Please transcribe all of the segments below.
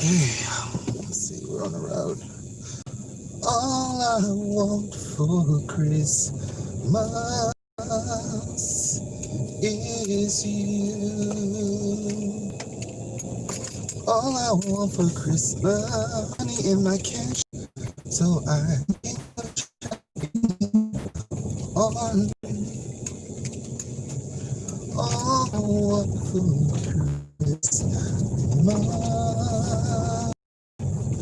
Hey, let's see, we're on the road. All I want for Christmas is you. All I want for Christmas, money in my cash, so I can on. All I want for Christmas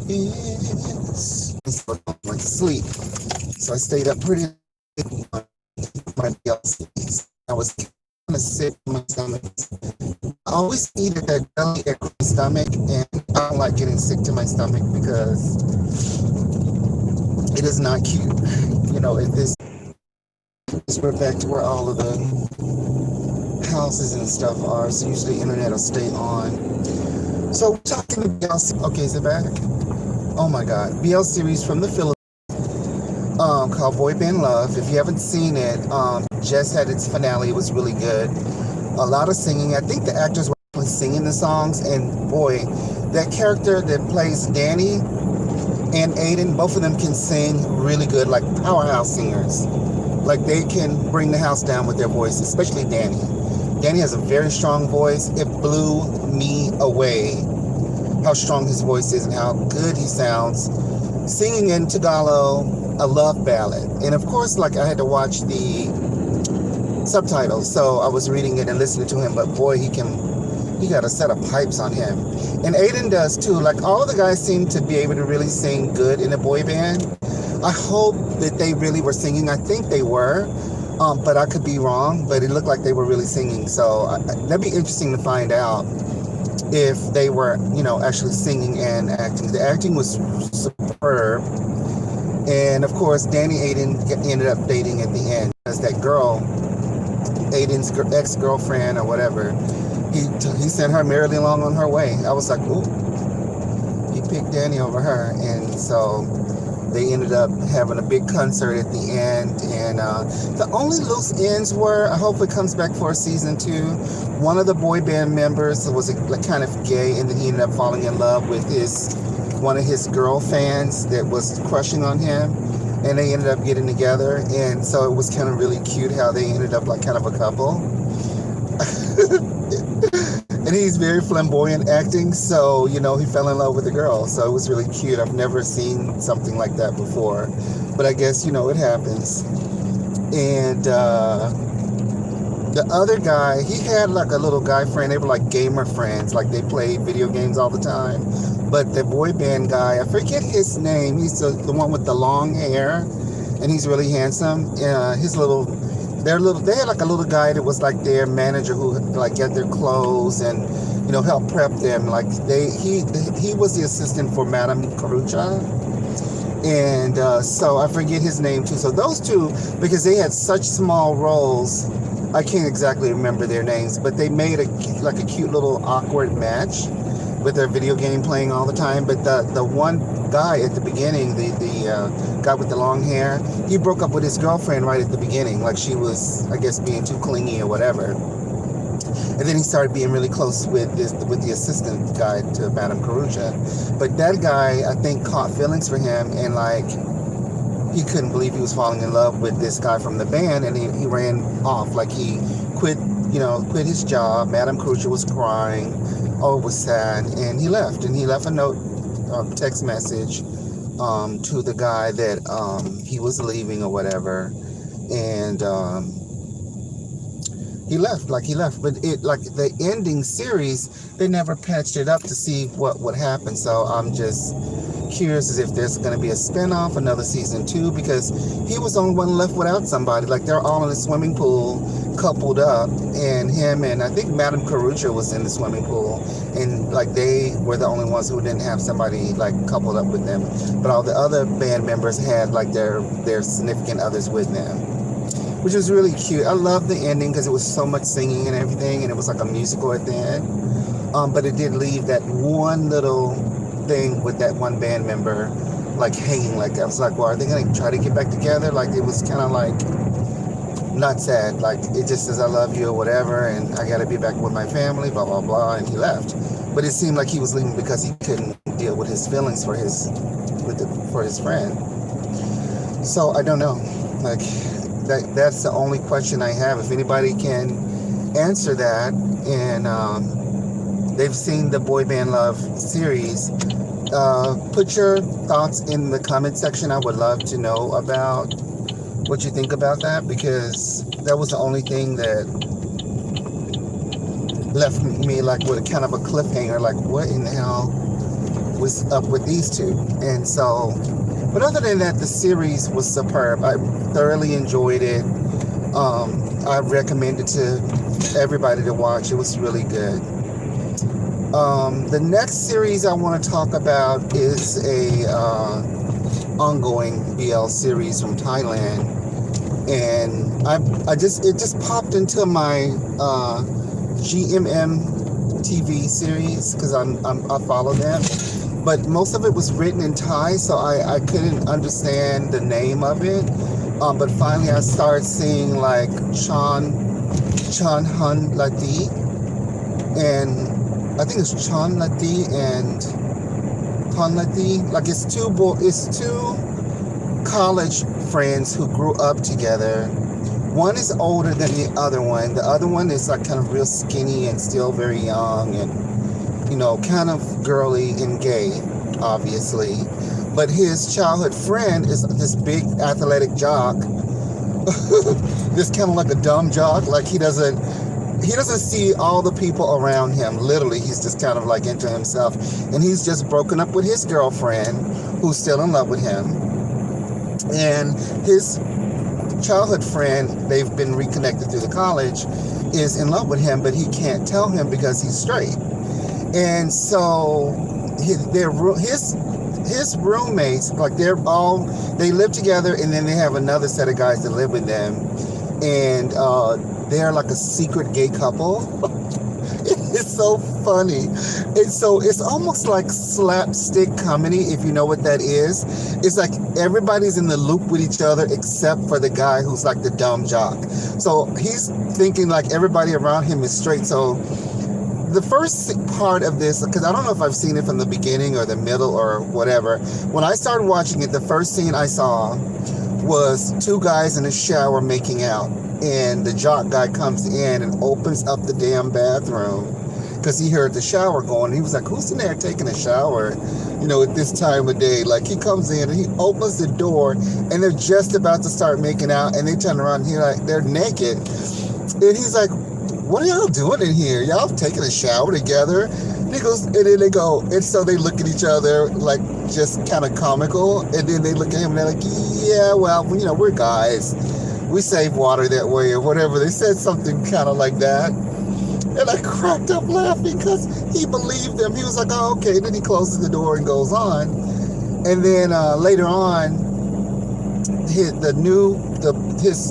is. So I went to sleep, so I stayed up pretty late on my DLCs. I was kind of sick in my stomach. I always eat at that belly at my stomach, and I don't like getting sick to my stomach because it is not cute. If we're back to where all of the houses and stuff are, so usually the internet will stay on. So we're talking about BL. Okay, is it back? Oh my God, BL series from the Philippines. Called Boy Band Love. If you haven't seen it, just had its finale. It was really good. A lot of singing. I think the actors were actually singing the songs, and boy, that character that plays Danny and Aiden, both of them can sing really good, like powerhouse singers. Like they can bring the house down with their voice, especially Danny. Danny has a very strong voice. It blew me away how strong his voice is and how good he sounds singing in Tagalog, a love ballad. And of course, like I had to watch the subtitles, so I was reading it and listening to him, but boy, he got a set of pipes on him. And Aiden does too. Like all of the guys seem to be able to really sing good in a boy band. I hope that they really were singing. I think they were, but I could be wrong, but it looked like they were really singing. So that'd be interesting to find out if they were, actually singing and acting. The acting was superb. And of course, Danny Aiden ended up dating at the end because that girl, Aiden's ex-girlfriend or whatever, he sent her merrily along on her way. I was like, ooh, he picked Danny over her. And so they ended up having a big concert at the end. And the only loose ends were, I hope it comes back for season 2. One of the boy band members was kind of gay, and then he ended up falling in love with one of his girl fans that was crushing on him, and they ended up getting together. And so it was kind of really cute how they ended up like kind of a couple. And he's very flamboyant acting, so he fell in love with the girl. So it was really cute. I've never seen something like that before, but I guess it happens. And the other guy, he had like a little guy friend. They were like gamer friends, like they played video games all the time. But the boy band guy, I forget his name. He's the one with the long hair, and he's really handsome. They had like a little guy that was like their manager who like got their clothes and helped prep them. Like he was the assistant for Madame Carucha. And so I forget his name too. So those two, because they had such small roles, I can't exactly remember their names, but they made a cute little awkward match with their video game playing all the time. But the one guy at the beginning, the guy with the long hair, he broke up with his girlfriend right at the beginning. Like she was, I guess, being too clingy or whatever. And then he started being really close with the assistant guy to Madame Carucha. But that guy, I think, caught feelings for him, and like he couldn't believe he was falling in love with this guy from the band, and he ran off. Like he quit his job. Madame Carucha was crying. Oh, it was sad, and he left. And he left a note, text message, to the guy that he was leaving or whatever, and he left. But the ending series, they never patched it up to see what would happen. So I'm just curious as if there's going to be a spinoff, another season 2, because he was the only one left without somebody. Like they're all in the swimming pool, coupled up, and him and I think Madame Carucha was in the swimming pool, and like they were the only ones who didn't have somebody like coupled up with them. But all the other band members had like their significant others with them, which was really cute. I loved the ending because it was so much singing and everything, and it was like a musical at the end. But it did leave that one little thing with that one band member like hanging. Like I was like, well, are they gonna try to get back together? Like it was kind of like not sad, like it just says I love you or whatever, and I gotta be back with my family, blah blah blah, and he left. But it seemed like he was leaving because he couldn't deal with his feelings for for his friend. So I don't know. Like that's the only question I have. If anybody can answer that, and they've seen the Boy Band Love series, put your thoughts in the comment section. I would love to know about what you think about that, because that was the only thing that left me like with a kind of a cliffhanger, like what in the hell was up with these two. And so, but other than that, the series was superb. I thoroughly enjoyed it. I recommend it to everybody to watch. It was really good. The next series I want to talk about is a ongoing BL series from Thailand, and it just popped into my GMM TV series because I follow them, but most of it was written in Thai, so I couldn't understand the name of it. But finally, I started seeing like Chan Hun Lati, and I think it's Chan Lati and Han Lati. Like it's two college friends who grew up together. One is older than the other one. The other one is like kind of real skinny and still very young and, kind of girly and gay, obviously. But his childhood friend is this big athletic jock. This kind of like a dumb jock. Like he doesn't see all the people around him. Literally, he's just kind of like into himself. And he's just broken up with his girlfriend, who's still in love with him. And his childhood friend, they've been reconnected through the college, is in love with him, but he can't tell him because he's straight. And so his roommates, like they live together, and then they have another set of guys that live with them, and they're like a secret gay couple. It's so funny. It's almost like slapstick comedy, if you know what that is. It's like everybody's in the loop with each other except for the guy who's like the dumb jock. So he's thinking like everybody around him is straight. So the first part of this, because I don't know if I've seen it from the beginning or the middle or whatever. When I started watching it, the first scene I saw was two guys in a shower making out. And the jock guy comes in and opens up the damn bathroom because he heard the shower going. He was like, who's in there taking a shower, at this time of day? Like, he comes in and he opens the door and they're just about to start making out, and they turn around and they're naked. And he's like, what are y'all doing in here? Y'all taking a shower together? And he goes, and then they go, and so they look at each other like just kind of comical. And then they look at him and they're like, yeah, well, we're guys. We save water that way or whatever. They said something kind of like that. And I cracked up laughing because he believed them. He was like, oh, okay. Then he closes the door and goes on. And then later on, his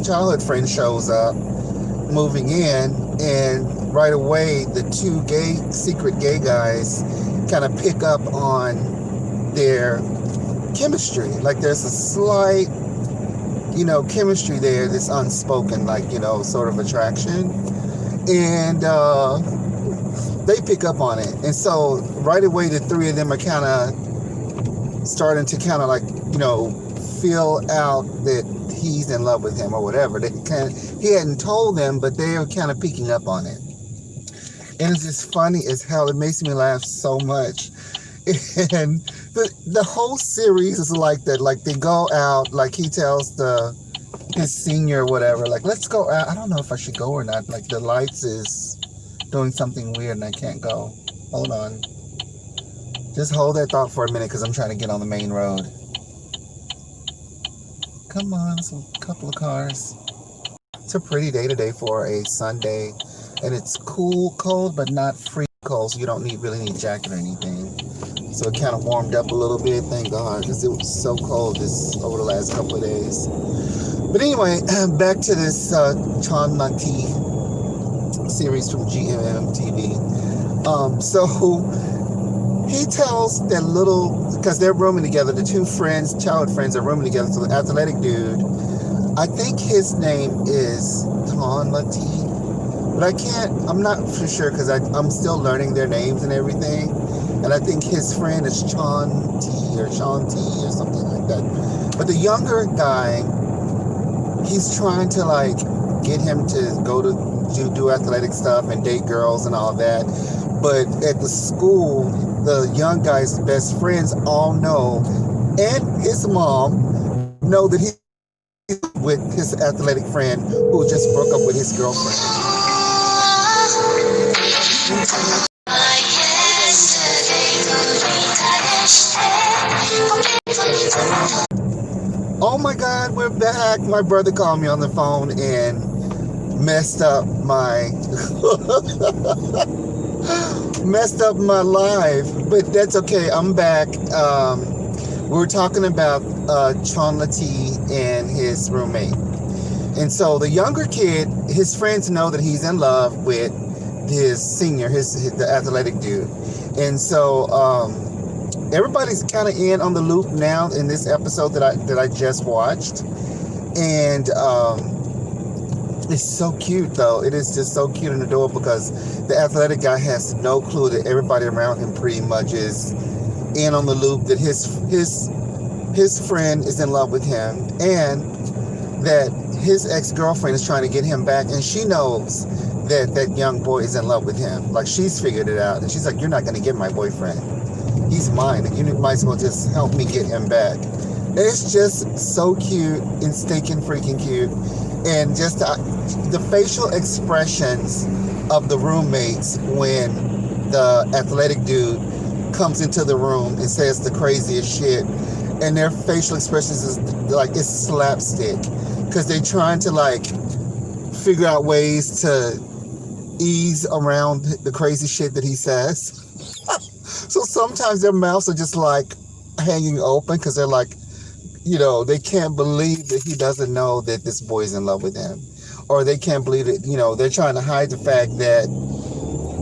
childhood friend shows up, moving in. And right away, the two secret gay guys kind of pick up on their chemistry. Like there's a slight chemistry there that's unspoken, like, sort of attraction. And they pick up on it. And so right away, the three of them are kind of starting to kind of like, feel out that he's in love with him or whatever. He hadn't told them, but they are kind of picking up on it. And it's just funny as hell. It makes me laugh so much. And the whole series is like that. Like they go out, like he tells his senior or whatever, like, let's go out. I don't know if I should go or not. Like the lights is doing something weird and I can't go. Hold on. Just hold that thought for a minute because I'm trying to get on the main road. Come on, it's a couple of cars. It's a pretty day today for a Sunday. And it's cold, but not free cold, so you don't really need a jacket or anything. So it kind of warmed up a little bit, thank God, because it was so cold over the last couple of days. But anyway, back to this Chan Lati series from GMM TV. So he tells that because they're rooming together, the two childhood friends are rooming together, so the athletic dude, I think his name is Chan Lati, but I'm not for sure because I'm still learning their names and everything. and I think his friend is Sean T or something like that. But the younger guy, he's trying to like get him to go to do athletic stuff and date girls and all that. But at the school, the young guy's best friends all know, and his mom know that he's with his athletic friend who just broke up with his girlfriend. Oh my God, we're back. My brother called me on the phone and messed up my live, but that's okay. I'm back. We were talking about Chon Lati and his roommate, and so the younger kid, his friends know that he's in love with his senior, the athletic dude, and so everybody's kind of in on the loop now in this episode that I just watched, and it's so cute though. It is just so cute and adorable because the athletic guy has no clue that everybody around him pretty much is in on the loop, that his friend is in love with him, and that his ex-girlfriend is trying to get him back, and she knows that young boy is in love with him. Like, she's figured it out, and she's like, you're not going to get my boyfriend. He's mine, and you might as well just help me get him back. It's just so cute and stinking freaking cute. And just the facial expressions of the roommates when the athletic dude comes into the room and says the craziest shit, and their facial expressions is like, it's slapstick, because they're trying to like figure out ways to ease around the crazy shit that he says. So sometimes their mouths are just like hanging open because they're like, they can't believe that he doesn't know that this boy's in love with him. Or they can't believe that, they're trying to hide the fact that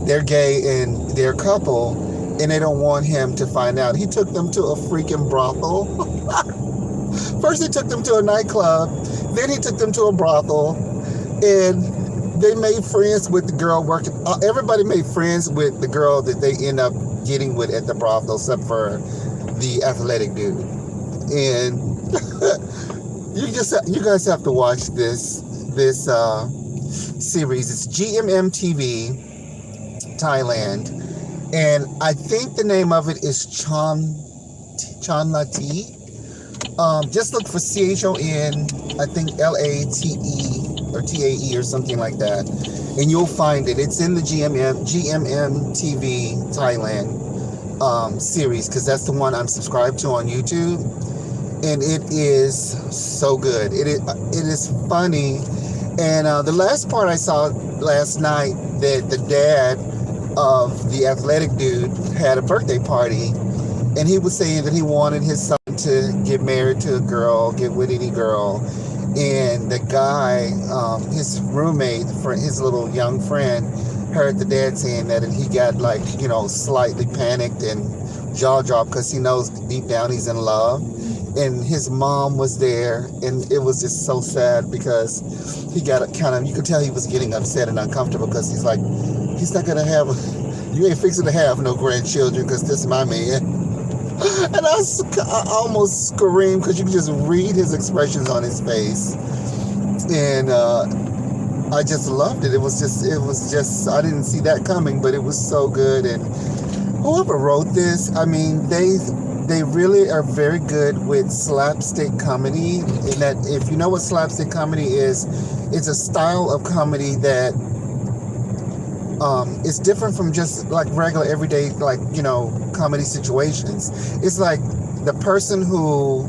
they're gay and they're a couple, and they don't want him to find out. He took them to a freaking brothel. First he took them to a nightclub, then he took them to a brothel, and they made friends with the girl working. Everybody made friends with the girl that they end up getting with at the brothel, except for the athletic dude. And you guys have to watch this series. It's GMM TV Thailand, and I think the name of it is Chon Lati. Just look for CHON, I think LATE or TAE or something like that, and you'll find it. It's in the GMM TV Thailand series, because that's the one I'm subscribed to on YouTube. And it is so good. It is funny. And the last part I saw last night, that the dad of the athletic dude had a birthday party, and he was saying that he wanted his son to get married to a girl, get with any girl. And the guy, his roommate, his little young friend, heard the dad saying that, and he got like, slightly panicked and jaw dropped, because he knows deep down he's in love. And his mom was there, and it was just so sad, because he got you could tell he was getting upset and uncomfortable, because he's like, he's not gonna have, you ain't fixing to have no grandchildren, because this is my man. And I almost screamed, because you could just read his expressions on his face, and I just loved it. It was just I didn't see that coming, but it was so good. And whoever wrote this, I mean, they really are very good with slapstick comedy. In that, if you know what slapstick comedy is, it's a style of comedy that is different from just like regular everyday, like, comedy situations. It's like the person who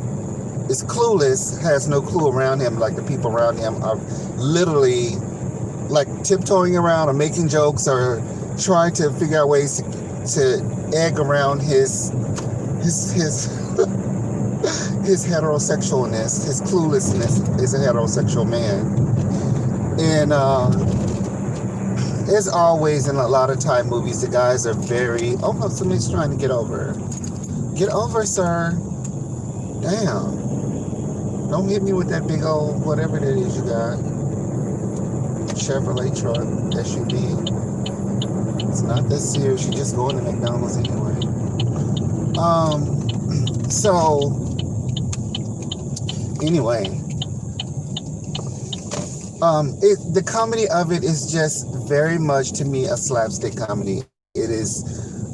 is clueless has no clue around him. Like, the people around him are literally like tiptoeing around or making jokes or trying to figure out ways to egg around his heterosexualness, his cluelessness as a heterosexual man. And as always in a lot of Thai movies, the guys are very, oh no, somebody's trying to get over. Get over, sir. Damn. Don't hit me with that big old whatever that is you got. Chevrolet truck, SUV. It's not that serious. You're just going to McDonald's anyway. So anyway, the comedy of it is just very much to me a slapstick comedy. It is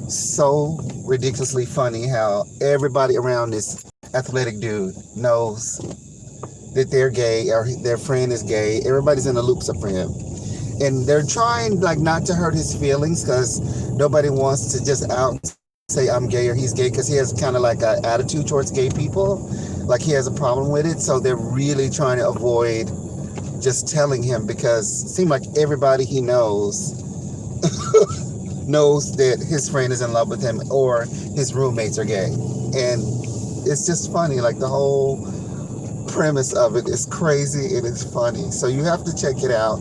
so ridiculously funny how everybody around this athletic dude knows that they're gay or their friend is gay. Everybody's in the loops up for him, and they're trying like not to hurt his feelings because nobody wants to just out say I'm gay or he's gay because he has kind of like an attitude towards gay people, like he has a problem with it. So they're really trying to avoid just telling him because it seems like everybody he knows knows that his friend is in love with him or his roommates are gay, and it's just funny. Like the whole premise of it is crazy and it's funny. So you have to check it out.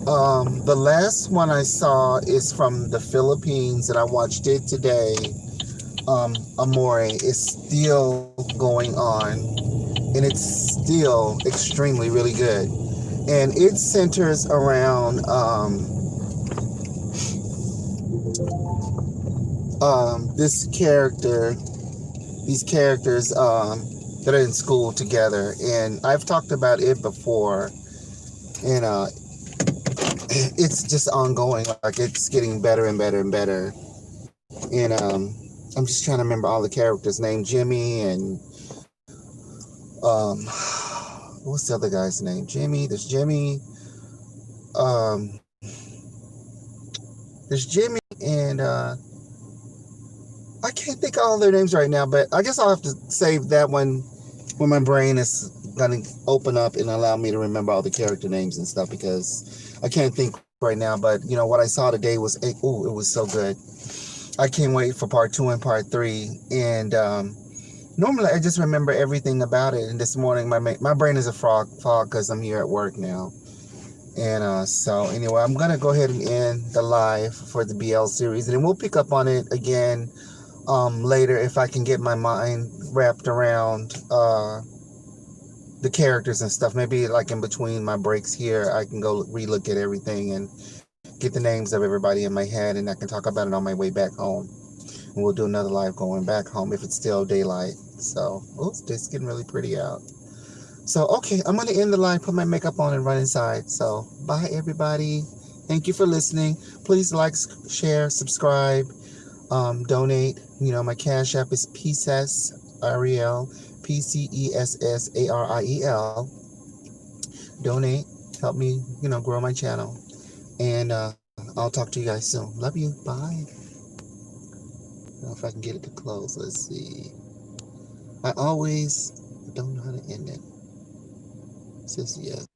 The last one I saw is from the Philippines and I watched it today. Amore is still going on and it's still extremely really good. And it centers around this character, these characters that are in school together. And I've talked about it before. And it's just ongoing. Like it's getting better and better and better. And I'm just trying to remember all the characters' name. Jimmy and what's the other guy's name? Jimmy. Um, there's Jimmy and I can't think of all their names right now. But I guess I'll have to save that one when my brain is gonna open up and allow me to remember all the character names and stuff because I can't think right now. But you know what I saw today was it was so good. I can't wait for part 2 and part 3. And normally I just remember everything about it. And this morning my brain is a fog because I'm here at work now. And so anyway, I'm gonna go ahead and end the live for the BL series, and then we'll pick up on it again later if I can get my mind wrapped around the characters and stuff. Maybe like in between my breaks here, I can go relook at everything and get the names of everybody in my head, and I can talk about it on my way back home. And we'll do another live going back home if it's still daylight. So, it's getting really pretty out. So, okay, I'm going to end the live, put my makeup on, and run inside. So, bye, everybody. Thank you for listening. Please like, share, subscribe, donate. You know, my Cash App is PCESSARIEL, PCESSARIEL. Donate. Help me, grow my channel. And I'll talk to you guys soon. Love you. Bye. I don't know if I can get it to close. Let's see. I always don't know how to end it. It says yes.